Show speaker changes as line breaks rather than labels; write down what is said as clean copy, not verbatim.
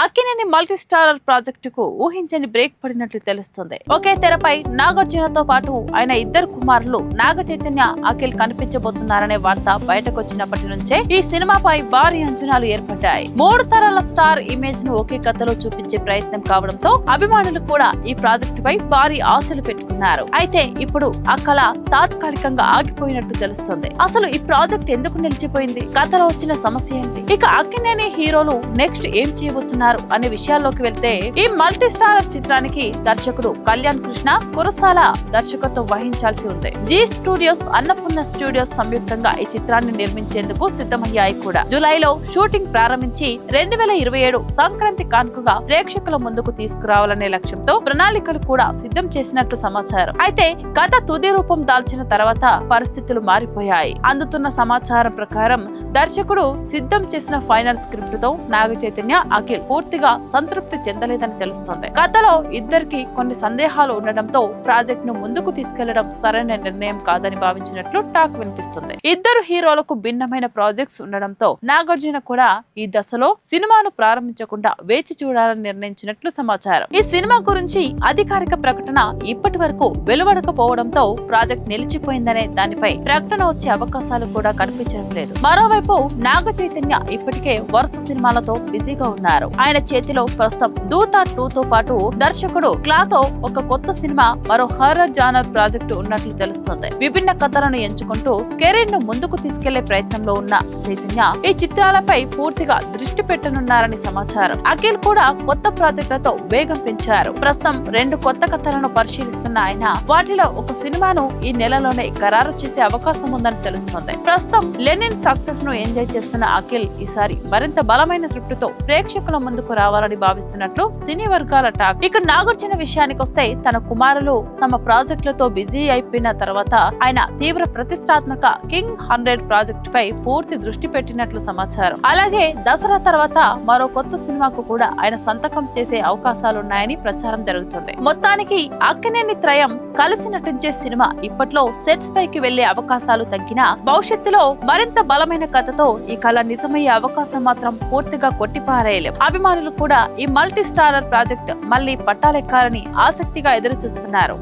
Akkineni multi starrer ప్రాజెక్టుకు ఊహించని break పడినట్లు తెలుస్తుంది. ఒకే తెరపై నాగార్జునతో పాటు ఆయన ఇద్దరు కుమారులు నాగ చైతన్య, అఖిల్ కనిపించబోతున్నారనే వార్త బయటకొచ్చినప్పటి నుంచే ఈ సినిమాపై భారీ అంచనాలు ఏర్పడ్డాయి. 3 తరాల స్టార్ ఇమేజ్ ను ఒకే కథలో చూపించే ప్రయత్నం కావడంతో అభిమానులు కూడా ఈ ప్రాజెక్టుపై భారీ ఆశలు పెట్టుకున్నారు. అయితే ఇప్పుడు ఆ కళ తాత్కాలికంగా ఆగిపోయినట్టు తెలుస్తుంది. అసలు ఈ ప్రాజెక్ట్ ఎందుకు నిలిచిపోయింది? కథలో వచ్చిన సమస్య ఏంటి? ఇక అక్కినేని హీరోలు నెక్స్ట్ ఏం చేయబోతున్నారు అనే విషయాల్లోకి వెళ్తే, ఈ మల్టీ స్టారర్ చిత్రానికి దర్శకుడు కళ్యాణ్ కృష్ణ కురసాల దర్శకత్వం వహించాల్సి ఉంది. జీ స్టూడియోస్, అన్నపూర్ణ స్టూడియోస్ సంయుక్తంగా ఈ చిత్రాన్ని నిర్మించేందుకు సిద్ధమయ్యాయి కూడా. జూలైలో షూటింగ్ ప్రారంభించి 2027 సంక్రాంతి కానుకగా ప్రేక్షకుల ముందుకు తీసుకురావాలనే లక్ష్యంతో ప్రణాళికలు కూడా సిద్ధం చేసినట్లు సమాచారం. అయితే కథ తుది రూపం దాల్చిన తర్వాత పరిస్థితులు మారిపోయాయి. అందుతున్న సమాచారం ప్రకారం దర్శకుడు సిద్ధం చేసిన ఫైనల్ స్క్రిప్ట్ తో నాగ చైతన్య, అఖిల్ పూర్తిగా సంతృప్తి చెందలేదని తెలుస్తోంది. కథలో ఇద్దరికి కొన్ని సందేహాలు ఉండడంతో ప్రాజెక్ట్ ను ముందుకు తీసుకెళ్లడం సరైన నిర్ణయం కాదని భావించినట్లు టాక్ వినిపిస్తుంది. ఇద్దరు హీరోలకు భిన్నమైన ప్రాజెక్ట్స్ ఉండడంతో నాగార్జున కూడా ఈ దశలో సినిమాను ప్రారంభించకుండా వేచి చూడాలని నిర్ణయించినట్లు సమాచారం. ఈ సినిమా గురించి అధికారిక ప్రకటన ఇప్పటి వరకు వెలువడకపోవడంతో ప్రాజెక్ట్ నిలిచిపోయిందనే దానిపై ప్రకటన వచ్చే అవకాశాలు కూడా కనిపించడం లేదు. మరోవైపు నాగ చైతన్య ఇప్పటికే వరుస సినిమాలతో బిజీగా ఉన్నారు. ఆయన చేతిలో ప్రస్తుతం దూత 2 తో పాటు దర్శకుడు క్లాతో ఒక కొత్త సినిమా, మరో హారర్ జానర్ ప్రాజెక్టు ఉన్నట్లు తెలుస్తుంది. విభిన్న కథలను ఎంచుకుంటూ కెరీర్ ను ముందుకు తీసుకెళ్లే ప్రయత్నంలో ఉన్న చైతన్య ఈ చిత్రాలపై పూర్తిగా దృష్టి పెట్టనున్నారని సమాచారం. అఖిల్ కూడా కొత్త ప్రాజెక్టులతో వేగం పెంచారు. ప్రస్తుతం 2 కొత్త కథలను పరిశీలిస్తున్న ఆయన వాటిలో ఒక సినిమాను ఈ నెలలోనే ఖరారు చేసే అవకాశం ఉందని తెలుస్తోంది. ప్రస్తుతం లెనిన్ సక్సెస్ ను ఎంజాయ్ చేస్తున్న అఖిల్ ఈసారి మరింత బలమైన స్క్రిప్ట్ తో ప్రేక్షకుల ముందుకు రావాలని భావిస్తున్నట్లు సినీ వర్గాల టాక్. ఇక నాగార్జున విషయానికి వస్తే, తన కుమారులు తమ ప్రాజెక్టులతో బిజీ అయిపోయిన తర్వాత ఆయన తీవ్ర ప్రతిష్టాత్మక కింగ్ 100 ప్రాజెక్టు పై పూర్తి దృష్టి పెట్టినట్లు సమాచారం. అలాగే దసరా తర్వాత మరో కొత్త సినిమాకు కూడా ఆయన సంతకం చేసే అవకాశాలున్నాయని ప్రచారం జరుగుతుంది. మొత్తానికి అక్కినేని త్రయం కలిసి నటించే సినిమా ఇప్పట్లో సెట్స్ పైకి వెళ్లే అవకాశాలు తగ్గినా, భవిష్యత్తులో మరింత బలమైన కథతో ఈ కళ నిజమయ్యే అవకాశం మాత్రం పూర్తిగా కొట్టిపారేయలేం. అభిమానులు కూడా ఈ మల్టీ స్టారర్ ప్రాజెక్ట్ మళ్లీ పట్టాలెక్కాలని ఆసక్తిగా ఎదురు చూస్తున్నారు.